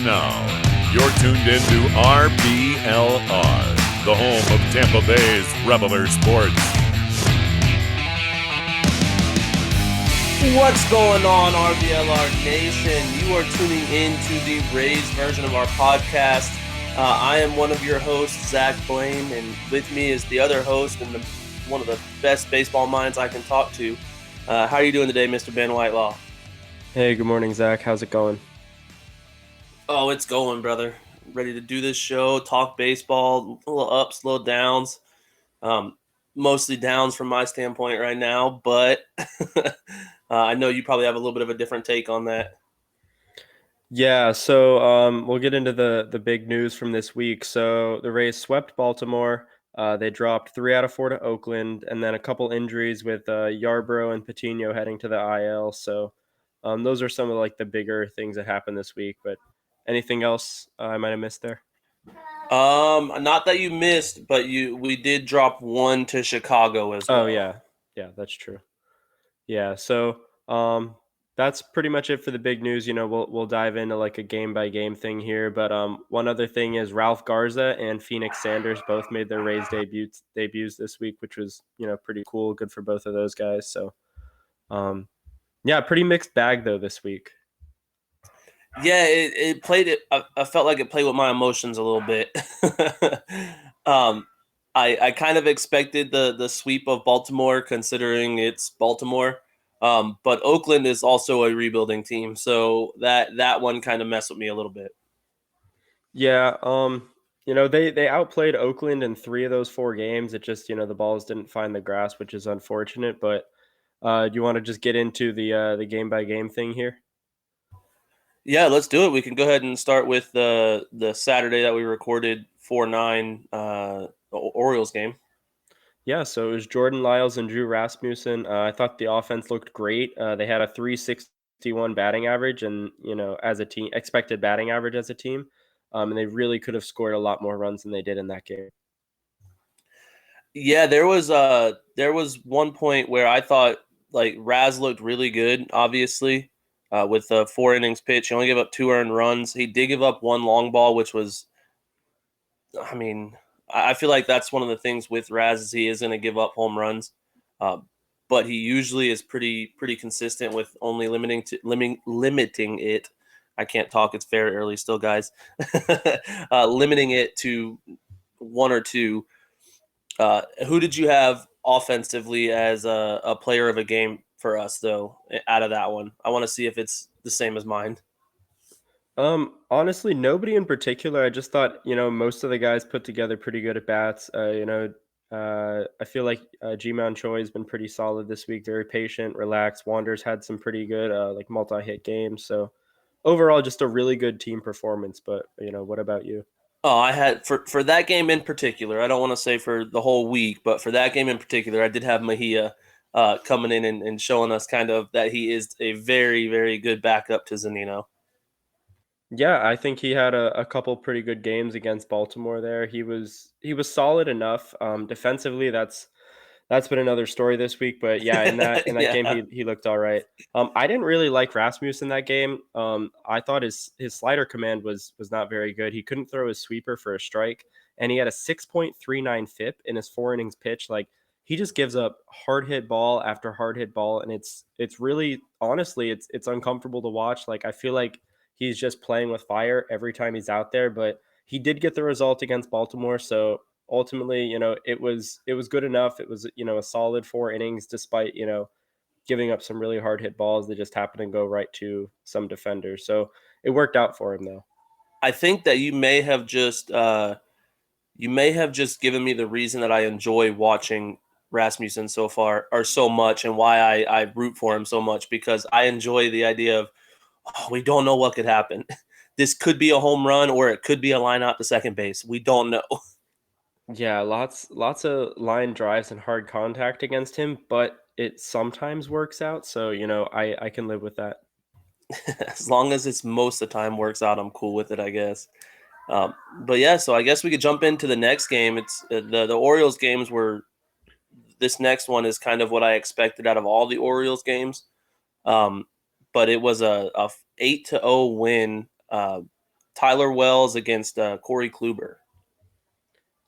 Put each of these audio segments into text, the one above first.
now, you're tuned into RBLR, the home of Tampa Bay's Reveler Sports. What's going on, RBLR Nation? You are tuning in to the Rays version of our podcast. I am one of your hosts, Zach Blaine, and with me is the other host and one of the best baseball minds I can talk to. How are you doing today, Mr. Ben Whitelaw? Hey, good morning, Zach. How's it going? Oh, it's going, brother. Ready to do this show, talk baseball, a little ups, little downs. Mostly downs from my standpoint right now, but I know you probably have a little bit of a different take on that. Yeah, so we'll get into the big news from this week. So the Rays swept Baltimore. They dropped 3 out of 4 to Oakland, and then a couple injuries with Yarbrough and Patino heading to the IL. So those are some of the bigger things that happened this week. But anything else I might have missed there? Not that you missed, but we did drop 1 to Chicago as well. Oh yeah, that's true. Yeah, so that's pretty much it for the big news. We'll dive into a game by game thing here, but one other thing is Ralph Garza and Phoenix Sanders both made their Rays debuts this week, which was pretty cool, good for both of those guys. So yeah, pretty mixed bag though this week. Yeah, it played it. I felt like it played with my emotions a little bit. I kind of expected the sweep of Baltimore, considering it's Baltimore. But Oakland is also a rebuilding team, so that one kind of messed with me a little bit. Yeah, they outplayed Oakland in 3 of those 4 games. It just the balls didn't find the grass, which is unfortunate. But do you want to just get into the game by game thing here? Yeah, let's do it. We can go ahead and start with the Saturday that we recorded 4-9 Orioles game. Yeah, so it was Jordan Lyles and Drew Rasmussen. I thought the offense looked great. They had a 361 batting average, and as a team, expected batting average as a team, and they really could have scored a lot more runs than they did in that game. Yeah, there was one point where I thought Raz looked really good. Obviously, with the 4 innings pitch, he only gave up 2 earned runs. He did give up 1 long ball, which was, I mean, I feel like that's one of the things with Raz is he is going to give up home runs, but he usually is pretty consistent with only limiting it. I can't talk; it's very early still, guys. Limiting it to 1 or 2. Who did you have offensively as a player of a game for us, though, out of that one? I want to see if it's the same as mine. Honestly, nobody in particular. I just thought, most of the guys put together pretty good at bats. I feel like Ji-Man Choi has been pretty solid this week. Very patient, relaxed. Wander's had some pretty good multi-hit games. So overall, just a really good team performance. But what about you? Oh, I had for that game in particular. I don't want to say for the whole week, but for that game in particular, I did have Mejia coming in and showing us kind of that he is a very, very good backup to Zunino. Yeah, I think he had a couple pretty good games against Baltimore there. He was solid enough. Defensively, that's been another story this week. But yeah, in that Yeah. game, he looked all right. I didn't really like Rasmus in that game. I thought his slider command was not very good. He couldn't throw his sweeper for a strike, and he had a 6.39 FIP in his 4 innings pitch. He just gives up hard hit ball after hard hit ball, and it's really, honestly, it's uncomfortable to watch. I feel like he's just playing with fire every time he's out there. But he did get the result against Baltimore, so ultimately, it was good enough. It was, a solid 4 innings, despite, giving up some really hard hit balls that just happened to go right to some defenders. So it worked out for him, though. I think that you may have just given me the reason that I enjoy watching Rasmussen so far or so much, and why I root for him so much, because I enjoy the idea of, we don't know what could happen. This could be a home run, or it could be a line out to second base. We don't know. Yeah, lots of line drives and hard contact against him, but it sometimes works out. So, I can live with that. As long as it's most of the time works out, I'm cool with it, I guess. But yeah, so I guess we could jump into the next game. It's the Orioles games were. This next one is kind of what I expected out of all the Orioles games. But it was a 8-0 win Tyler Wells against Corey Kluber.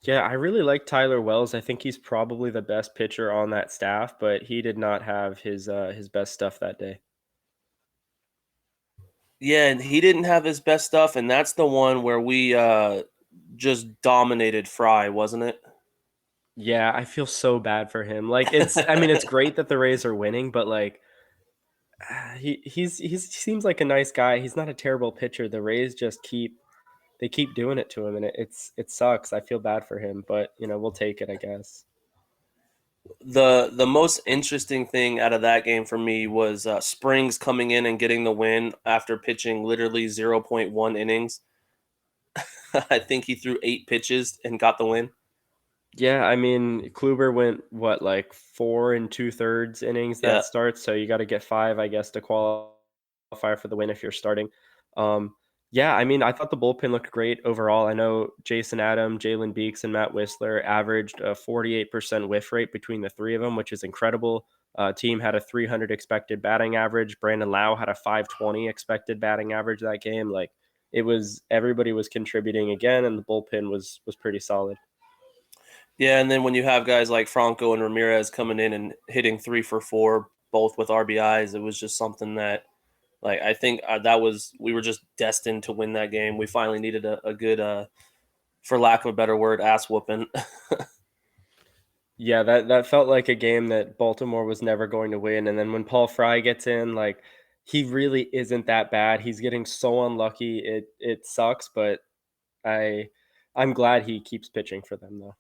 Yeah, I really like Tyler Wells. I think he's probably the best pitcher on that staff, but he did not have his best stuff that day. Yeah, and he didn't have his best stuff, and that's the one where we just dominated Fry, wasn't it? Yeah, I feel so bad for him. Like I mean, it's great that the Rays are winning, but like he seems like a nice guy. He's not a terrible pitcher. The Rays just keep doing it to him, and it sucks. I feel bad for him, but we'll take it, I guess. The most interesting thing out of that game for me was Springs coming in and getting the win after pitching literally 0.1 innings. I think he threw 8 pitches and got the win. Yeah, I mean, Kluber went what, like 4 2/3 innings Yeah. that starts, so you got to get 5, I guess, to qualify for the win if you're starting. Um, yeah, I mean, I thought the bullpen looked great overall. I know Jason Adam, Jalen Beeks, and Matt Whistler averaged a 48% whiff rate between the three of them, which is incredible. Team had a 300 expected batting average. Brandon Lau had a 520 expected batting average that game. Like everybody was contributing again, and the bullpen was pretty solid. Yeah, and then when you have guys like Franco and Ramirez coming in and hitting 3 for 4, both with RBIs, it was just something that, like, I think we were just destined to win that game. We finally needed a good, for lack of a better word, ass whooping. Yeah, that felt like a game that Baltimore was never going to win. And then when Paul Fry gets in, like he really isn't that bad. He's getting so unlucky. It sucks, but I I'm glad he keeps pitching for them though.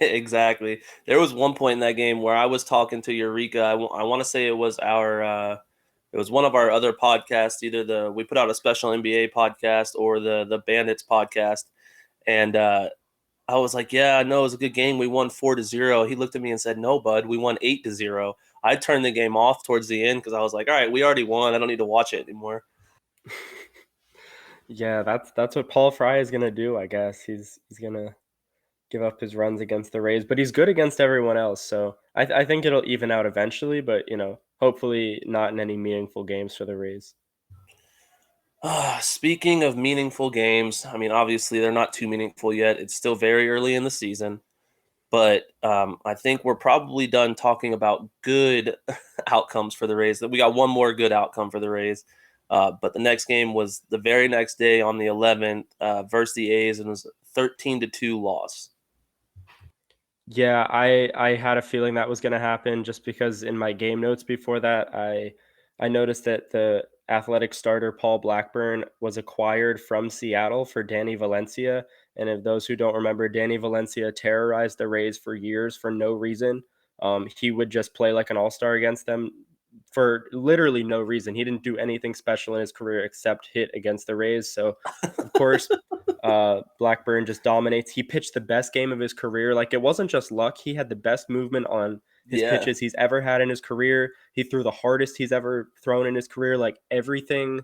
Exactly. There was one point in that game where I was talking to Eureka. I want to say it was one of our other podcasts, either we put out a special NBA podcast or the Bandits podcast, and I was like, "Yeah, I know it was a good game. We won 4-0." He looked at me and said, "No, bud, we won 8-0." I turned the game off towards the end because I was like, "All right, we already won. I don't need to watch it anymore." Yeah, that's what Paul Fry is gonna do, I guess. He's gonna give up his runs against the Rays, but he's good against everyone else. So I think it'll even out eventually, but hopefully not in any meaningful games for the Rays. Speaking of meaningful games, I mean, obviously they're not too meaningful yet. It's still very early in the season. But I think we're probably done talking about good outcomes for the Rays. That we got one more good outcome for the Rays. But the next game was the very next day on the 11th versus the A's, and it was a 13-2 loss. Yeah, I had a feeling that was going to happen just because in my game notes before that, I noticed that the athletic starter Paul Blackburn was acquired from Seattle for Danny Valencia. And if those who don't remember, Danny Valencia terrorized the Rays for years for no reason. He would just play like an all-star against them for literally no reason. He didn't do anything special in his career except hit against the Rays. So, of course, Blackburn just dominates. He pitched the best game of his career. Like it wasn't just luck. He had the best movement on his pitches he's ever had in his career. He threw the hardest he's ever thrown in his career. Like everything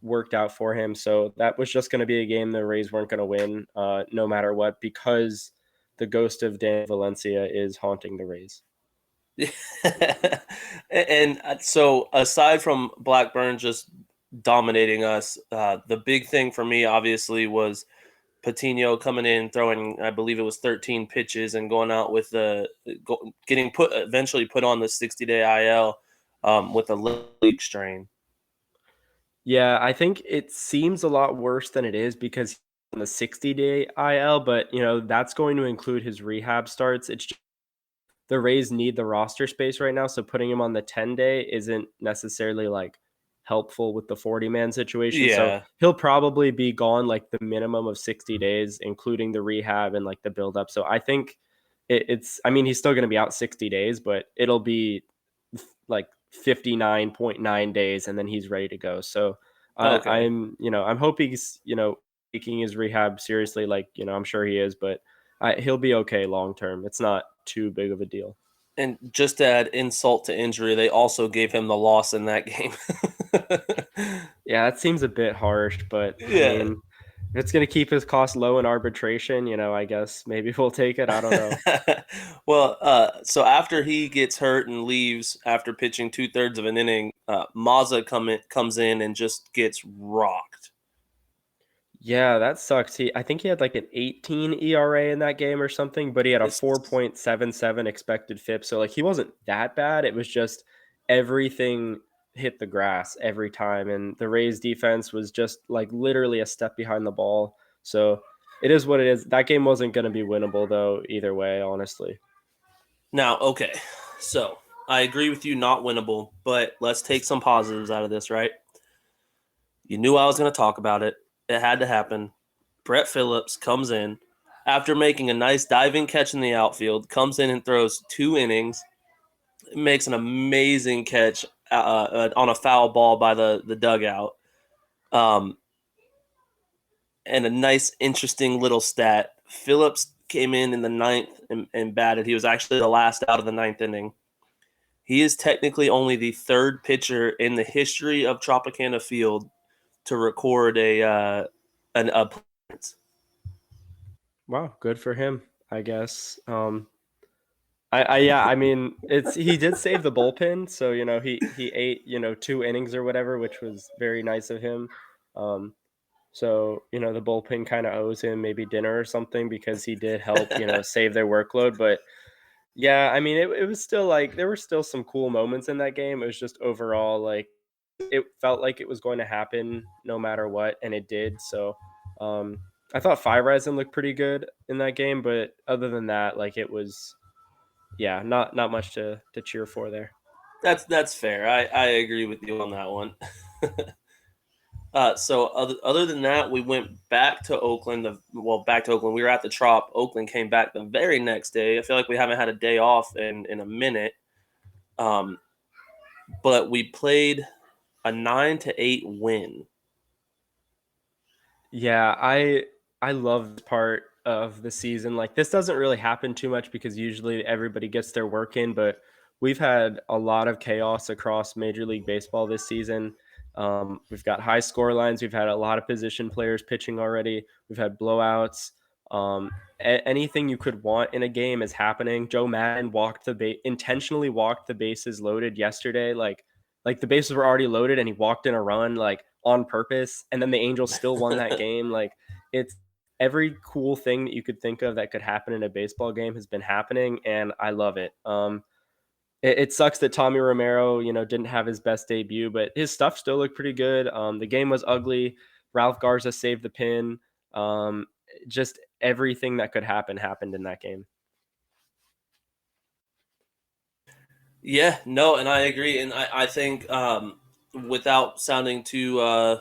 worked out for him. So that was just going to be a game the Rays weren't going to win no matter what because the ghost of Dan Valencia is haunting the Rays. And so aside from Blackburn just dominating us, the big thing for me obviously was Patino coming in, throwing, I believe it was 13 pitches and going out with getting eventually put on the 60-day IL with a leg strain. Yeah, I think it seems a lot worse than it is because he's on the 60-day IL, but that's going to include his rehab starts. It's just, the Rays need the roster space right now, so putting him on the 10-day isn't necessarily like helpful with the 40-man situation. So Yeah. he'll probably be gone like the minimum of 60 days, including the rehab and like the buildup. So I think I mean, he's still going to be out 60 days, but it'll be like 59.9 days and then he's ready to go. So Okay. I'm hoping he's, taking his rehab seriously. Like, I'm sure he is, but he'll be okay long term. It's not too big of a deal. And just to add insult to injury, they also gave him the loss in that game. Yeah, that seems a bit harsh, but Yeah. I mean, if it's going to keep his cost low in arbitration, I guess maybe we'll take it. I don't know. Well, so after he gets hurt and leaves after pitching 2/3 of an inning, Mazza comes in and just gets rocked. Yeah, that sucks. I think he had like an 18 ERA in that game or something, but he had a It's 4.77 expected FIP. So like he wasn't that bad. It was just everything hit the grass every time, and the Rays defense was just like literally a step behind the ball. So it is what it is. That game wasn't going to be winnable though either way, honestly. now okay. So I agree with you, not winnable, but let's take some positives out of this, right? You knew I was going to talk about it. It had to happen. Brett Phillips comes in after making a nice diving catch in the outfield, comes in and throws 2 innings, makes an amazing catch on a foul ball by the dugout. Um, and a nice, interesting little stat. Phillips came in the ninth and batted. He was actually the last out of the ninth inning. He is technically only the third pitcher in the history of Tropicana Field to record an appearance. Wow, good for him, I guess. Yeah, I mean, it's he did save the bullpen, so he ate 2 innings or whatever, which was very nice of him. Um, so the bullpen kind of owes him maybe dinner or something because he did help save their workload. But yeah, I mean, it was still like there were still some cool moments in that game. It was just overall like it felt like it was going to happen no matter what, and it did. So um, I thought Fireisen looked pretty good in that game, but other than that, like it was yeah, not much to cheer for there. That's fair. I agree with you on that one. So other than that, we went back to Oakland. Back to Oakland. We were at the Trop. Oakland came back the very next day. I feel like we haven't had a day off in a minute. Um, but we played a 9-8 win. Yeah, I love this part of the season. Like this doesn't really happen too much because usually everybody gets their work in, but we've had a lot of chaos across Major League Baseball this season. We've got high score lines. We've had a lot of position players pitching already. We've had blowouts. Anything you could want in a game is happening. Joe Madden intentionally walked the bases loaded yesterday. Like the bases were already loaded and he walked in a run like on purpose, and then the Angels still won that game. Like it's every cool thing that you could think of that could happen in a baseball game has been happening, and I love it. It sucks that Tommy Romero, didn't have his best debut, but his stuff still looked pretty good. The game was ugly. Ralph Garza saved the pin. Just everything that could happen happened in that game. Yeah, no, and I agree. And I think without sounding too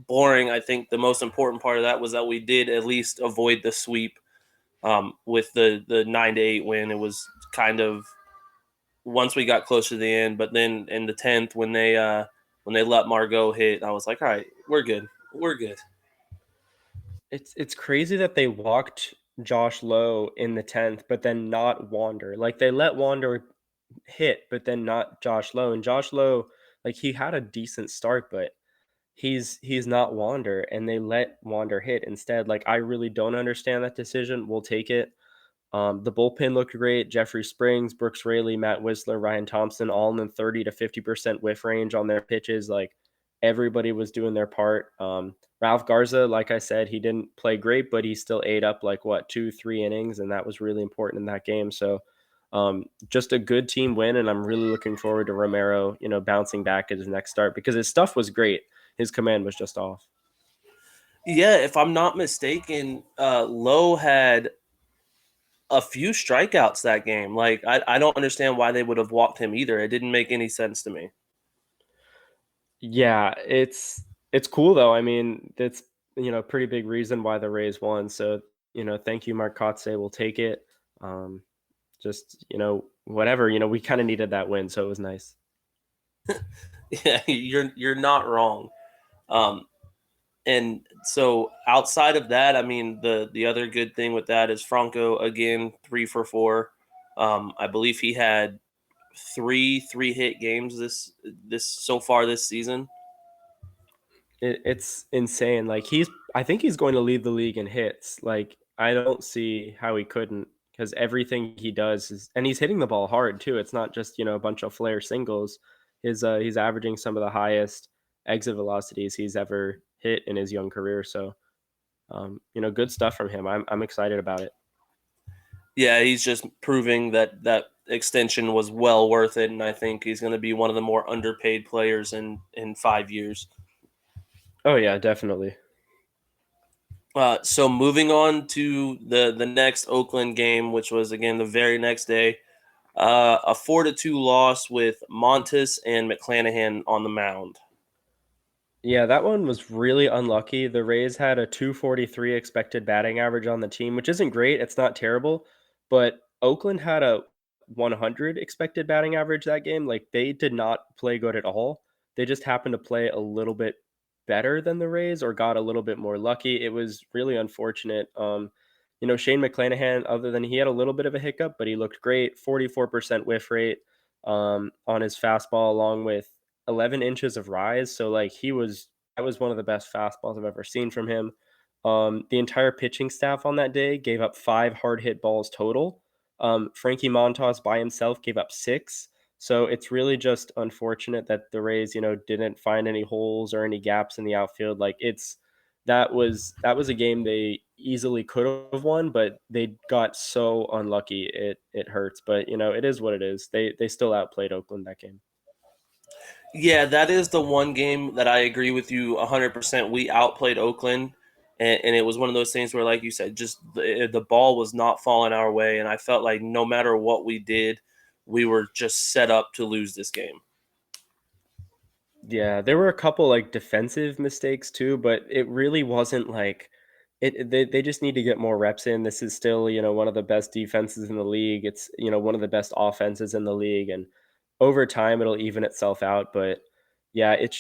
boring, I think the most important part of that was that we did at least avoid the sweep with the 9-8 win. It was kind of once we got close to the end, but then in the 10th when they let Margot hit, I was like, all right, we're good. We're good. It's crazy that they walked Josh Lowe in the 10th, but then not Wander. Like they let Wander hit, but then not Josh Lowe. And Josh Lowe, like he had a decent start, but he's not Wander, and they let Wander hit instead. Like I really don't understand that decision. We'll take it. The bullpen looked great. Jeffrey Springs, Brooks Raley, Matt Whistler, Ryan Thompson, all in the 30 to 50% whiff range on their pitches. Like everybody was doing their part. Ralph Garza, like I said, he didn't play great, but he still ate up like what 2-3 innings, and that was really important in that game. So just a good team win, and I'm really looking forward to Romero, bouncing back at his next start because his stuff was great. His command was just off. Yeah, if I'm not mistaken, Lowe had a few strikeouts that game. Like I don't understand why they would have walked him either. It didn't make any sense to me. Yeah, it's cool though. I mean, that's pretty big reason why the Rays won. So thank you, Mark Kotze. We'll take it. Um, just whatever. We kind of needed that win, so it was nice. Yeah, you're not wrong. Um, and so outside of that, I mean, the other good thing with that is Franco again 3 for 4. I believe he had three hit games this so far this season. It's insane. Like I think he's going to lead the league in hits. Like I don't see how he couldn't because everything he does is, and he's hitting the ball hard too. It's not just a bunch of flare singles. He's averaging some of the highest exit velocities he's ever hit in his young career. So, good stuff from him. I'm excited about it. Yeah, he's just proving that extension was well worth it, and I think he's going to be one of the more underpaid players in 5 years. Oh yeah, definitely. So moving on to the next Oakland game, which was again the very next day, a 4-2 loss with Montes and McClanahan on the mound. Yeah, that one was really unlucky. The Rays had a 243 expected batting average on the team, which isn't great. It's not terrible, but Oakland had a 100 expected batting average that game. Like they did not play good at all. They just happened to play a little bit better than the Rays or got a little bit more lucky. It was really unfortunate. Shane McClanahan, other than he had a little bit of a hiccup, but he looked great. 44% whiff rate on his fastball, along with 11 inches of rise. So like that was one of the best fastballs I've ever seen from him. The entire pitching staff on that day gave up 5 hard hit balls total. Frankie Montas by himself gave up 6. So it's really just unfortunate that the Rays, didn't find any holes or any gaps in the outfield. Like that was a game they easily could have won, but they got so unlucky. It hurts, but it is what it is. They still outplayed Oakland that game. Yeah, that is the one game that I agree with you 100%. We outplayed Oakland, and it was one of those things where, like you said, just the ball was not falling our way, and I felt like no matter what we did, we were just set up to lose this game. Yeah, there were a couple like defensive mistakes too, but it really wasn't like they just need to get more reps in. This is still, one of the best defenses in the league. It's, one of the best offenses in the league, and over time it'll even itself out, but yeah, it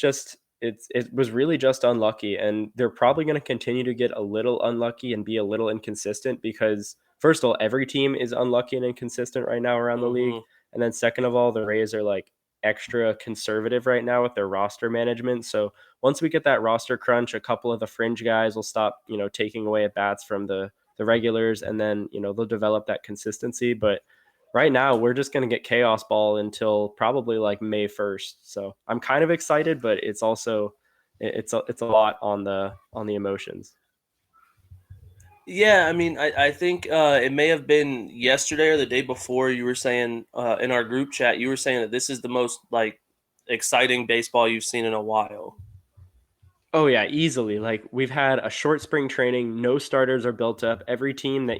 was really just unlucky, and they're probably going to continue to get a little unlucky and be a little inconsistent because first of all, every team is unlucky and inconsistent right now around the league, Hmm. and then second of all, the Rays are like extra conservative right now with their roster management. So once we get that roster crunch, a couple of the fringe guys will stop, taking away at bats from the regulars, and then they'll develop that consistency. But right now, we're just going to get chaos ball until probably like May 1st. So I'm kind of excited, but it's also it's a lot on the emotions. Yeah, I mean, I think it may have been yesterday or the day before. You were saying in our group chat, you were saying that this is the most like exciting baseball you've seen in a while. Oh yeah, easily. Like we've had a short spring training, no starters are built up. Every team that,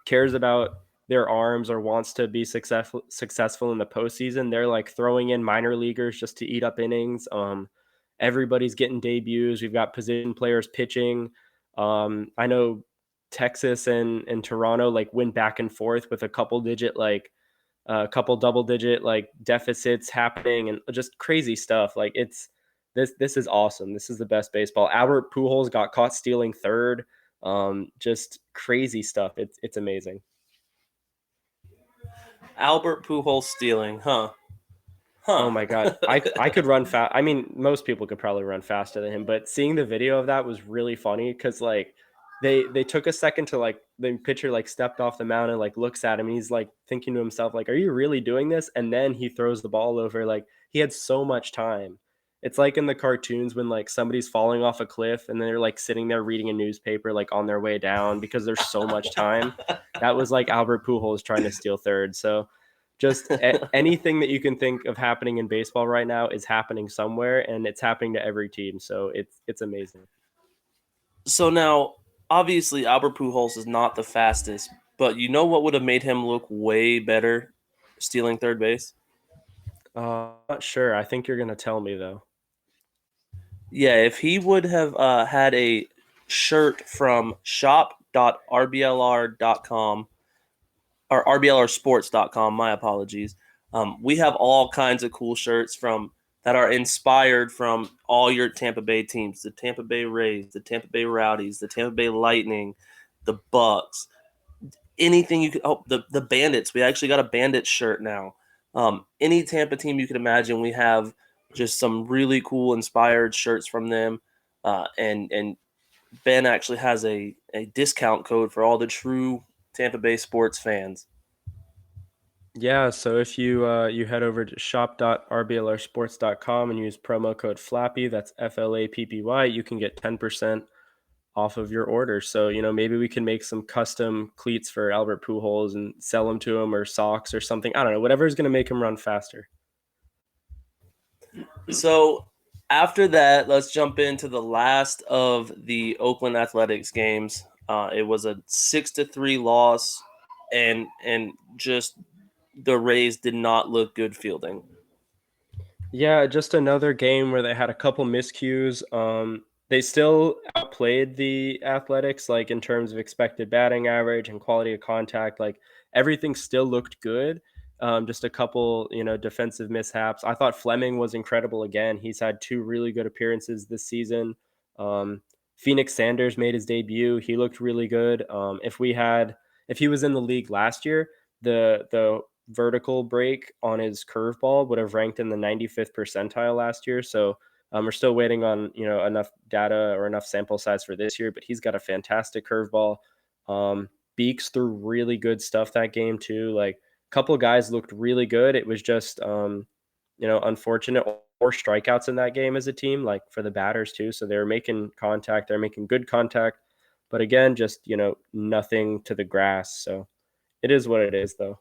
cares about their arms or wants to be successful in the postseason, they're like throwing in minor leaguers just to eat up innings. Everybody's getting debuts. We've got position players pitching. I know Texas and Toronto like went back and forth with a couple double digit like deficits happening and just crazy stuff. Like this is awesome. This is the best baseball. Albert Pujols got caught stealing third. Just crazy stuff. It's amazing. Albert Pujols stealing, huh? Oh Huh. my god, I could run fast. I mean, most people could probably run faster than him, but seeing the video of that was really funny because like they took a second to like the pitcher like stepped off the mound and like looks at him. And he's like thinking to himself like, "Are you really doing this?" And then he throws the ball over. Like he had so much time. It's like in the cartoons when like somebody's falling off a cliff and they're like sitting there reading a newspaper like on their way down because there's so much time. That was like Albert Pujols trying to steal third. So just anything that you can think of happening in baseball right now is happening somewhere, and it's happening to every team. So it's amazing. So now, obviously, Albert Pujols is not the fastest, but you know what would have made him look way better stealing third base? Not sure. I think you're gonna tell me though. Yeah, if he would have had a shirt from shop.rblr.com or rblrsports.com, my apologies. We have all kinds of cool shirts from that are inspired from all your Tampa Bay teams, the Tampa Bay Rays, the Tampa Bay Rowdies, the Tampa Bay Lightning, the Bucks, anything you could. Oh, the Bandits. We actually got a Bandits shirt now. Any Tampa team you could imagine, we have just some really cool inspired shirts from them. And Ben actually has a discount code for all the true Tampa Bay sports fans. Yeah, so if you head over to shop.rblrsports.com and use promo code FLAPPY, that's FLAPPY, you can get 10% off of your order. So, maybe we can make some custom cleats for Albert Pujols and sell them to him, or socks or something. I don't know, whatever is going to make him run faster. So after that, let's jump into the last of the Oakland Athletics games. It was a 6-3 loss, and just the Rays did not look good fielding. Yeah, just another game where they had a couple miscues. They still outplayed the Athletics, like in terms of expected batting average and quality of contact. Like everything still looked good. Just a couple, defensive mishaps. I thought Fleming was incredible again. He's had two really good appearances this season. Um, Phoenix Sanders made his debut. He looked really good. If he was in the league last year, the vertical break on his curveball would have ranked in the 95th percentile last year. So we're still waiting on enough data or enough sample size for this year, but he's got a fantastic curveball. Beaks threw really good stuff that game too. Like a couple of guys looked really good. It was just unfortunate or strikeouts in that game as a team, like for the batters too. So they were making contact, they're making good contact, but again, just nothing to the grass. So it is what it is, though.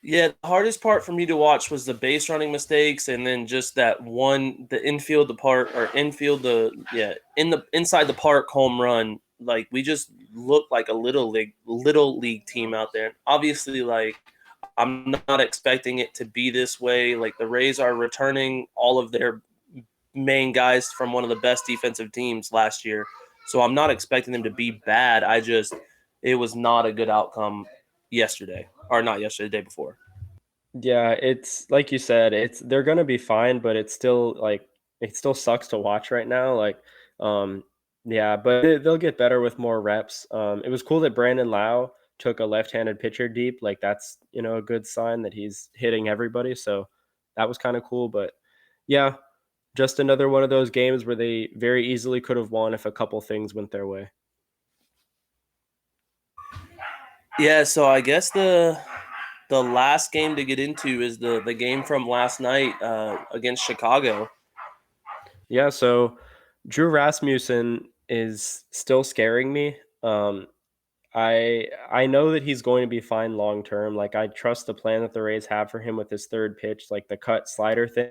Yeah, the hardest part for me to watch was the base running mistakes, and then just that one, the infield, the park or infield, in the inside the park home run. Like we just looked like a little league team out there. Obviously, like I'm not expecting it to be this way. Like the Rays are returning all of their main guys from one of the best defensive teams last year, so I'm not expecting them to be bad. It was not a good outcome yesterday, or not yesterday, the day before. Yeah, it's like you said, they're gonna be fine, but it's still like it still sucks to watch right now. Like, um, yeah, but they'll get better with more reps. It was cool that Brandon Lau took a left-handed pitcher deep. Like that's a good sign that he's hitting everybody. So that was kind of cool. But yeah, just another one of those games where they very easily could have won if a couple things went their way. Yeah, so I guess the last game to get into is the game from last night against Chicago. Yeah, so Drew Rasmussen is still scaring me. Um, I know that he's going to be fine long term. Like I trust the plan that the Rays have for him with his third pitch, like the cut slider thing.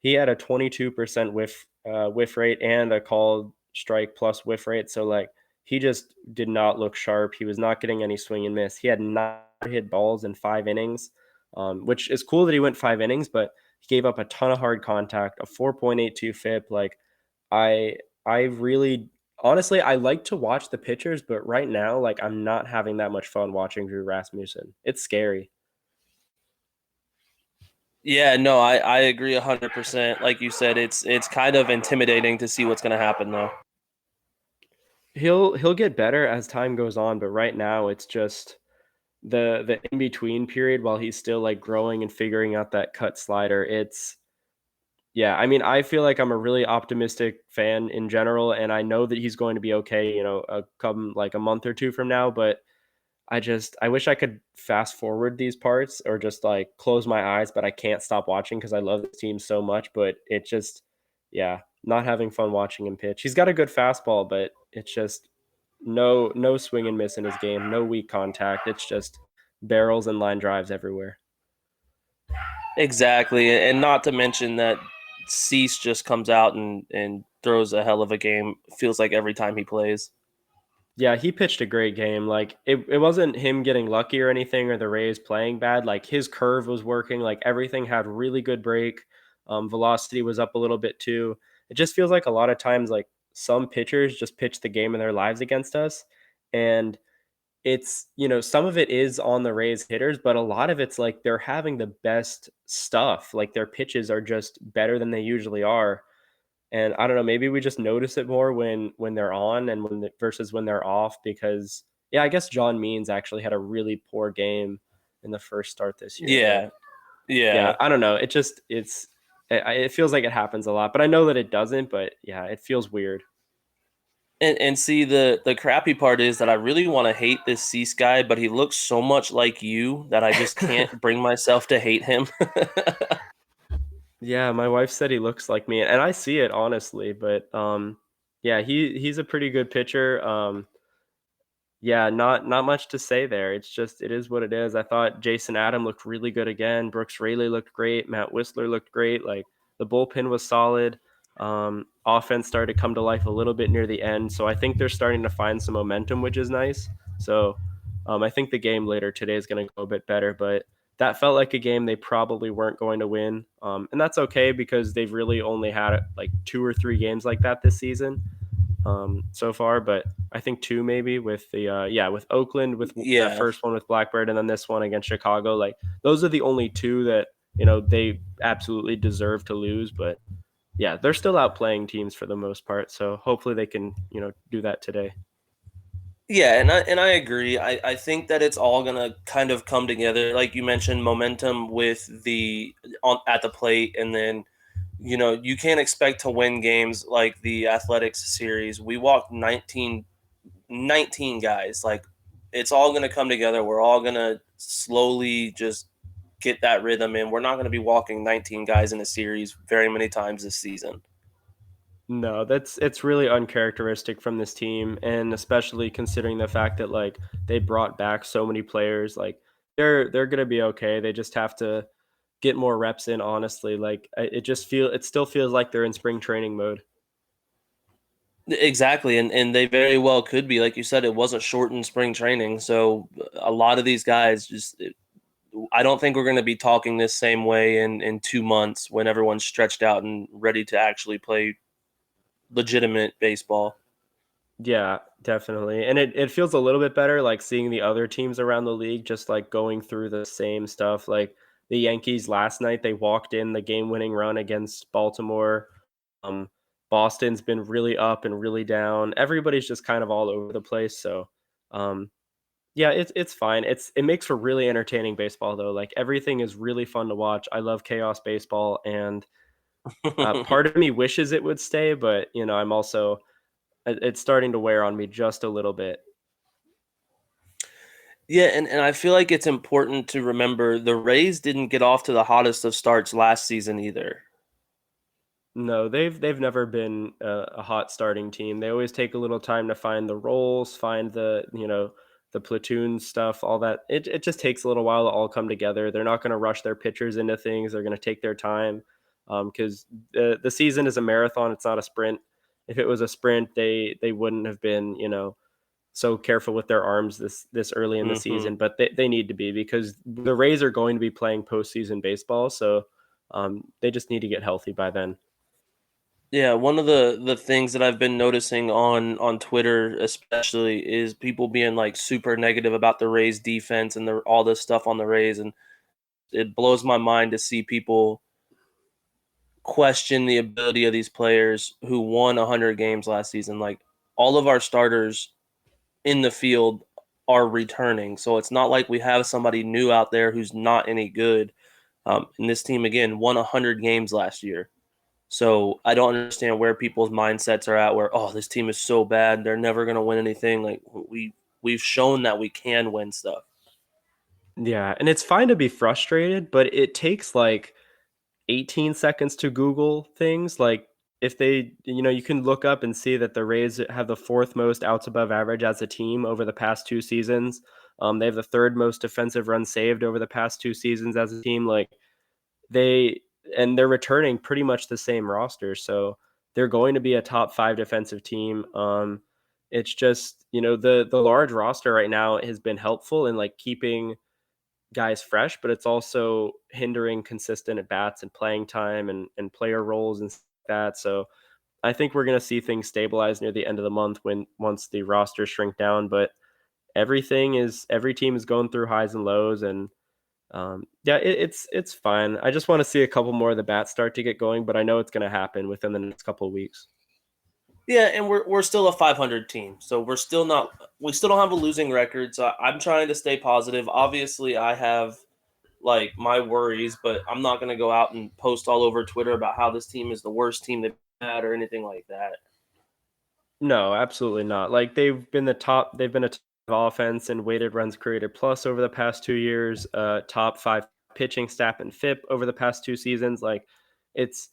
He had a 22% whiff rate and a called strike plus whiff rate. So like he just did not look sharp. He was not getting any swing and miss. He had 9 hit balls in 5 innings, which is cool that he went 5 innings, but he gave up a ton of hard contact, a 4.82 FIP. Like I I really honestly I like to watch the pitchers, but right now like I'm not having that much fun watching Drew Rasmussen. It's scary. Yeah, no, I agree 100%. Like you said, it's kind of intimidating to see what's going to happen though. He'll get better as time goes on, but right now it's just the in between period while he's still like growing and figuring out that cut slider. It's Yeah, I mean, I feel like I'm a really optimistic fan in general, and I know that he's going to be okay, come like a month or two from now. But I wish I could fast forward these parts or just like close my eyes, but I can't stop watching because I love this team so much. But it just, yeah, not having fun watching him pitch. He's got a good fastball, but it's just no swing and miss in his game, no weak contact. It's just barrels and line drives everywhere. Exactly, and not to mention that Cease just comes out and throws a hell of a game. Feels like every time he plays. Yeah, he pitched a great game. Like it wasn't him getting lucky or anything or the Rays playing bad. Like his curve was working. Like everything had really good break. Velocity was up a little bit too. It just feels like a lot of times like some pitchers just pitch the game of their lives against us. And it's, some of it is on the Rays hitters, but a lot of it's like they're having the best stuff. Like their pitches are just better than they usually are. And I don't know, maybe we just notice it more when they're on and versus when they're off because yeah, I guess John Means actually had a really poor game in the first start this year. But Yeah, yeah, yeah. I don't know. It feels like it happens a lot, but I know that it doesn't. But yeah, it feels weird. And see, the crappy part is that I really want to hate this Cease guy, but he looks so much like you that I just can't bring myself to hate him. Yeah, my wife said he looks like me, and I see it honestly, but yeah, he's a pretty good pitcher. Yeah, not much to say there. It's just it is what it is. I thought Jason Adam looked really good again. Brooks Raley looked great. Matt Whistler looked great. Like the bullpen was solid. Offense started to come to life a little bit near the end, so I think they're starting to find some momentum, which is nice. So I think the game later today is going to go a bit better, but that felt like a game they probably weren't going to win, and that's okay because they've really only had like 2 or 3 games like that this season so far, but I think two maybe with the with Oakland with that Yeah. first one with Blackburn and then this one against Chicago. Like those are the only two that they absolutely deserve to lose, but yeah, they're still outplaying teams for the most part. So hopefully they can do that today. Yeah, and I agree. I think that it's all gonna kind of come together, like you mentioned, momentum with the on at the plate, and then you can't expect to win games like the Athletics series. We walked 19 guys. Like it's all gonna come together. We're all gonna slowly just get that rhythm in. We're not gonna be walking 19 guys in a series very many times this season. No, it's really uncharacteristic from this team, and especially considering the fact that like they brought back so many players, like they're gonna be okay. They just have to get more reps in. Honestly, like it still feels like they're in spring training mode. Exactly, and they very well could be. Like you said, it wasn't shortened spring training, so a lot of these guys I don't think we're going to be talking this same way in 2 months when everyone's stretched out and ready to actually play legitimate baseball. Yeah, definitely. And it feels a little bit better like seeing the other teams around the league just like going through the same stuff. Like the Yankees last night, they walked in the game-winning run against Baltimore. Um, Boston's been really up and really down. Everybody's just kind of all over the place. So, um, yeah, it's fine. It makes for really entertaining baseball though. Like everything is really fun to watch. I love chaos baseball, and part of me wishes it would stay, but I'm also it's starting to wear on me just a little bit. Yeah, and I feel like it's important to remember the Rays didn't get off to the hottest of starts last season either. No, they've never been a hot starting team. They always take a little time to find the roles, find the platoon stuff, all that. It just takes a little while to all come together. They're not going to rush their pitchers into things. They're going to take their time because the season is a marathon. It's not a sprint. If it was a sprint, they wouldn't have been so careful with their arms this early in the Hmm. season. But they need to be because the Rays are going to be playing postseason baseball. So they just need to get healthy by then. Yeah, one of the things that I've been noticing on Twitter especially is people being like super negative about the Rays defense and all this stuff on the Rays, and it blows my mind to see people question the ability of these players who won 100 games last season. Like all of our starters in the field are returning, so it's not like we have somebody new out there who's not any good. And this team again won 100 games last year. So I don't understand where people's mindsets are at. Where this team is so bad, they're never going to win anything. Like we've shown that we can win stuff. Yeah, and it's fine to be frustrated, but it takes like 18 seconds to Google things. Like if you can look up and see that the Rays have the fourth most outs above average as a team over the past 2 seasons. They have the third most defensive runs saved over the past 2 seasons as a team. Like they they're returning pretty much the same roster, so they're going to be a top five defensive team. It's just the large roster right now has been helpful in like keeping guys fresh, but it's also hindering consistent at bats and playing time and player roles and stuff like that. So I think we're going to see things stabilize near the end of the month when once the roster shrink down. But every team is going through highs and lows, and yeah, it's fine. I just want to see a couple more of the bats start to get going, but I know it's going to happen within the next couple of weeks. Yeah, and we're still a 500 team, so we still don't have a losing record. So I'm trying to stay positive. Obviously, I have like my worries, but I'm not going to go out and post all over Twitter about how this team is the worst team they've had or anything like that. No, absolutely not. Like they've been a top offense and weighted runs created plus over the past 2 years, top five pitching staff and FIP over the past two seasons. Like it's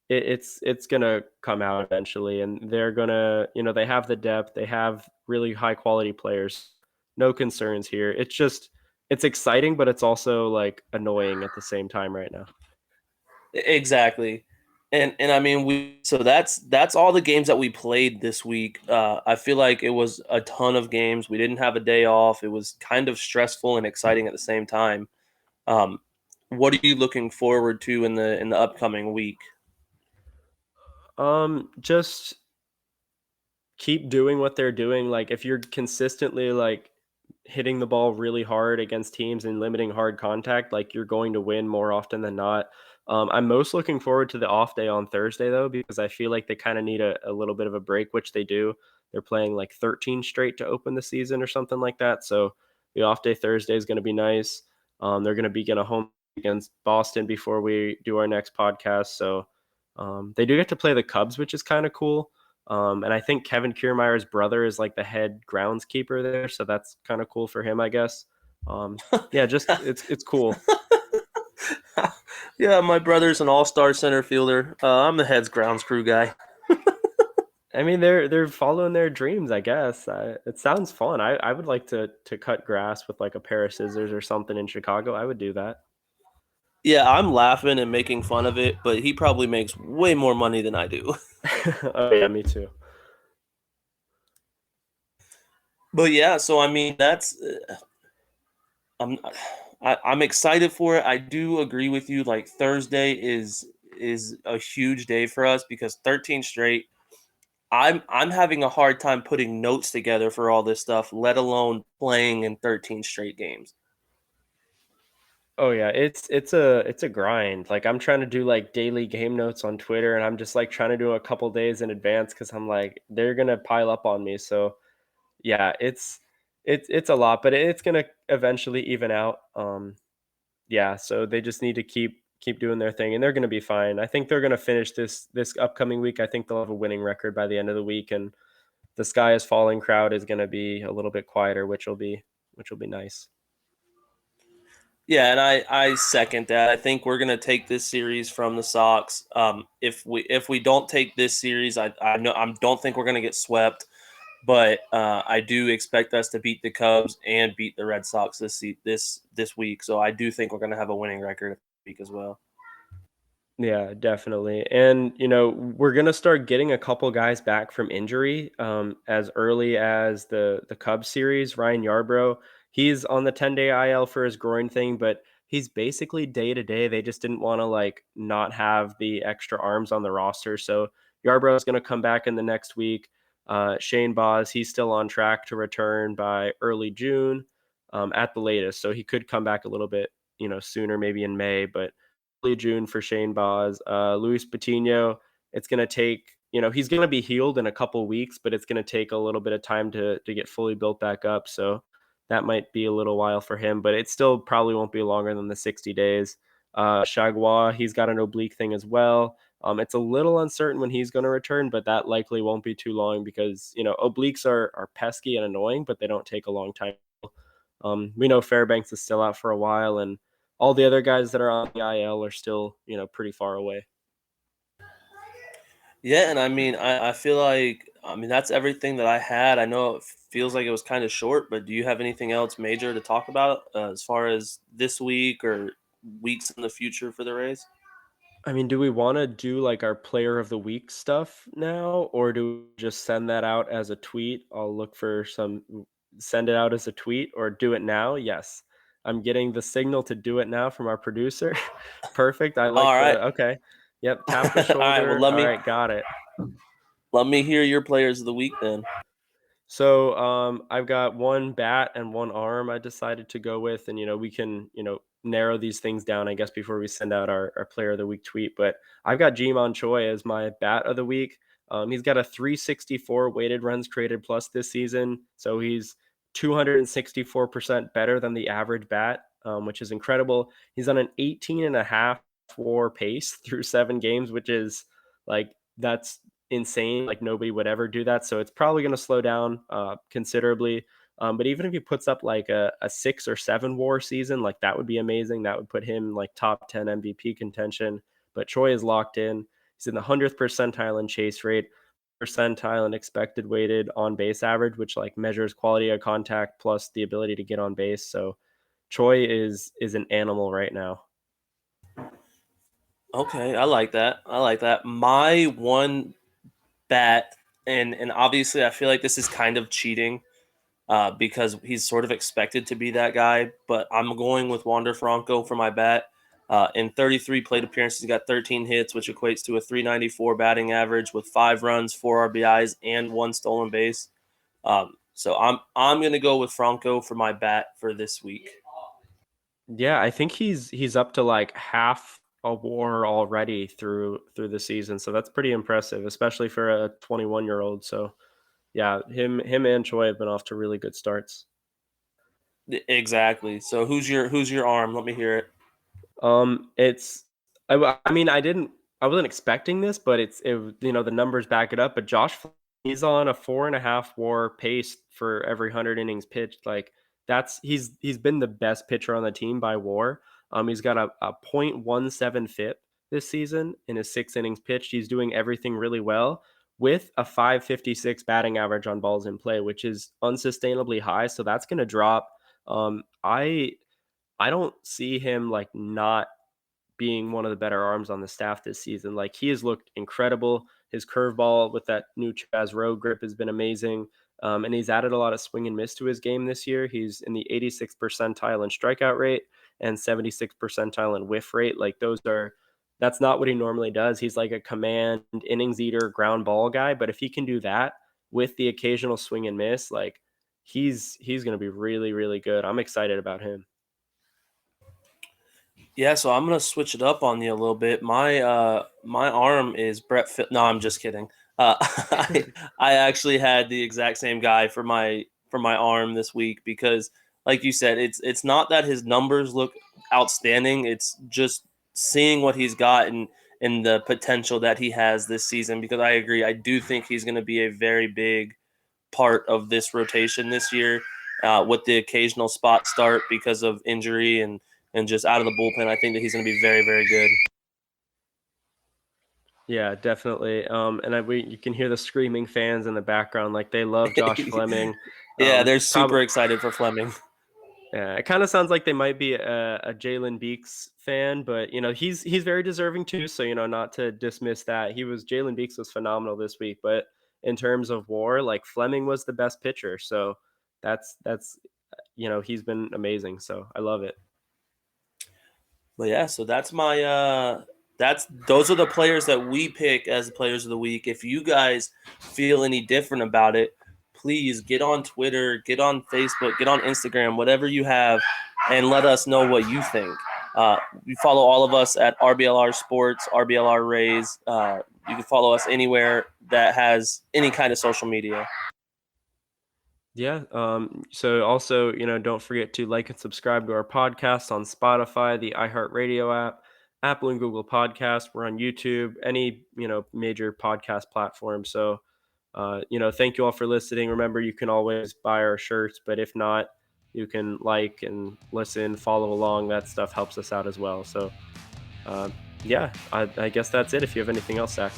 it's gonna come out eventually, and they're gonna, they have the depth, they have really high quality players. No concerns here. It's exciting, but it's also like annoying at the same time right now. Exactly. And I mean that's all the games that we played this week. I feel like it was a ton of games. We didn't have a day off. It was kind of stressful and exciting at the same time. Um, what are you looking forward to in the upcoming week? Just keep doing what they're doing. Like if you're consistently like hitting the ball really hard against teams and limiting hard contact, like you're going to win more often than not. I'm most looking forward to the off day on Thursday though, because I feel like they kind of need a little bit of a break, which they do. They're playing like 13 straight to open the season or something like that. So the off day Thursday is going to be nice. They're going to begin a home against Boston before we do our next podcast. So they do get to play the Cubs, which is kind of cool. And I think Kevin Kiermaier's brother is like the head groundskeeper there, so that's kind of cool for him, I guess. Yeah, just it's cool. Yeah, my brother's an all-star center fielder. I'm the heads grounds crew guy. I mean, they're following their dreams, I guess. It sounds fun. I would like to cut grass with like a pair of scissors or something in Chicago. I would do that. Yeah, I'm laughing and making fun of it, but he probably makes way more money than I do. Oh yeah, me too. But yeah, so I mean that's I'm I'm excited for it. I do agree with you. Like Thursday is a huge day for us because 13 straight. I'm having a hard time putting notes together for all this stuff, let alone playing in 13 straight games. Oh yeah, it's a grind. Like I'm trying to do like daily game notes on Twitter, and I'm just like trying to do a couple days in advance because I'm like they're gonna pile up on me. So yeah, it's a lot, but it's gonna eventually even out. Yeah, so they just need to keep doing their thing, and they're gonna be fine. I think they're gonna finish this upcoming week. I think they'll have a winning record by the end of the week, and the sky is falling crowd is gonna be a little bit quieter, which will be nice. Yeah, and I second that. I think we're gonna take this series from the Sox. If we don't take this series, I know I don't think we're gonna get swept, but I do expect us to beat the Cubs and beat the Red Sox this week. So I do think we're gonna have a winning record this week as well. Yeah, definitely. And, we're going to start getting a couple guys back from injury as early as the Cubs series. Ryan Yarbrough, he's on the 10-day IL for his groin thing, but he's basically day to day. They just didn't want to like not have the extra arms on the roster. So Yarbrough is going to come back in the next week. Shane Baz, he's still on track to return by early June at the latest. So he could come back a little bit, sooner, maybe in May, but early June for Shane Baz. Luis Patino, it's going to take, he's going to be healed in a couple weeks, but it's going to take a little bit of time to get fully built back up. So that might be a little while for him, but it still probably won't be longer than the 60 days. Chagua, he's got an oblique thing as well. It's a little uncertain when he's going to return, but that likely won't be too long because, obliques are pesky and annoying, but they don't take a long time. We know Fairbanks is still out for a while, and all the other guys that are on the IL are still, pretty far away. Yeah, and I mean I feel like I mean that's everything that I had. I know it feels like it was kind of short, but do you have anything else major to talk about as far as this week or weeks in the future for the Rays? I mean, do we want to do like our player of the week stuff now, or do we just send that out as a tweet? I'll look for send it out as a tweet or do it now. Yes. I'm getting the signal to do it now from our producer. Perfect. I like All right. okay. Yep. Tap the All right, well shoulder. All right. Got it. let me hear your players of the week then. So I've got one bat and one arm I decided to go with, and we can narrow these things down, I guess, before we send out our player of the week tweet. But I've got Jimon Choi as my bat of the week. He's got a 364 weighted runs created plus this season, so he's 264% better than the average bat, which is incredible. He's on an 18 and a half WAR pace through 7 games, which is like that's insane. Like nobody would ever do that. So it's probably going to slow down considerably. But even if he puts up like a 6 or 7 WAR season, like that would be amazing. That would put him like top 10 MVP contention. But Choi is locked in. He's in the 100th percentile in chase rate, percentile in expected weighted on base average, which like measures quality of contact plus the ability to get on base. So Choi is an animal right now. Okay, I like that. My one bat, and obviously I feel like this is kind of cheating because he's sort of expected to be that guy, but I'm going with Wander Franco for my bat. In 33 plate appearances, he got 13 hits, which equates to a 394 batting average with 5 runs, 4 RBIs, and 1 stolen base. So I'm going to go with Franco for my bat for this week. Yeah, I think he's up to like half a WAR already through the season. So that's pretty impressive, especially for a 21-year-old. So yeah, him and Choi have been off to really good starts. Exactly. So who's your arm? Let me hear it. It's I mean I wasn't expecting this, but the numbers back it up. But Josh, he's on a 4.5 WAR pace for every 100 innings pitched. Like he's been the best pitcher on the team by WAR. He's got a .17 FIP this season in his 6 innings pitched. He's doing everything really well with a 556 batting average on balls in play, which is unsustainably high. So that's going to drop. I don't see him like not being one of the better arms on the staff this season. Like he has looked incredible. His curveball with that new Chaz Rowe grip has been amazing. And he's added a lot of swing and miss to his game this year. He's in the 86th percentile in strikeout rate and 76th percentile in whiff rate. Like that's not what he normally does. He's like a command innings eater ground ball guy. But if he can do that with the occasional swing and miss, like he's going to be really, really good. I'm excited about him. Yeah, so I'm gonna switch it up on you a little bit. My arm is Brett. No, I'm just kidding. I actually had the exact same guy for my arm this week because, like you said, it's not that his numbers look outstanding. It's just seeing what he's got and the potential that he has this season. Because I agree, I do think he's going to be a very big part of this rotation this year, with the occasional spot start because of injury and just out of the bullpen. I think that he's going to be very, very good. Yeah, definitely. You can hear the screaming fans in the background. Like they love Josh Fleming. Yeah, they're super excited for Fleming. Yeah, it kind of sounds like they might be a Jalen Beeks fan, but he's very deserving too. So not to dismiss that. Jalen Beeks was phenomenal this week, but in terms of WAR, like Fleming was the best pitcher. So that's he's been amazing. So I love it. But yeah, so that's my those are the players that we pick as the players of the week. If you guys feel any different about it, please get on Twitter, get on Facebook, get on Instagram, whatever you have, and let us know what you think. You follow all of us at RBLR Sports, RBLR Rays. You can follow us anywhere that has any kind of social media. Yeah. So also, don't forget to like and subscribe to our podcast on Spotify, the iHeartRadio app, Apple and Google Podcasts. We're on YouTube, any, major podcast platform. So, thank you all for listening. Remember, you can always buy our shirts, but if not, you can like and listen, follow along. That stuff helps us out as well. So, I guess that's it. If you have anything else, Zach.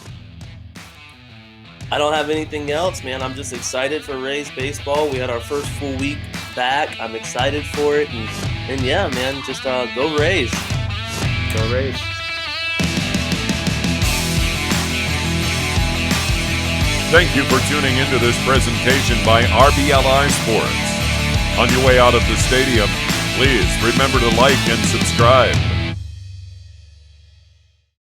I don't have anything else, man. I'm just excited for Rays baseball. We had our first full week back. I'm excited for it. And yeah, man, just go Rays. Go Rays. Thank you for tuning into this presentation by RBLR Sports. On your way out of the stadium, please remember to like and subscribe.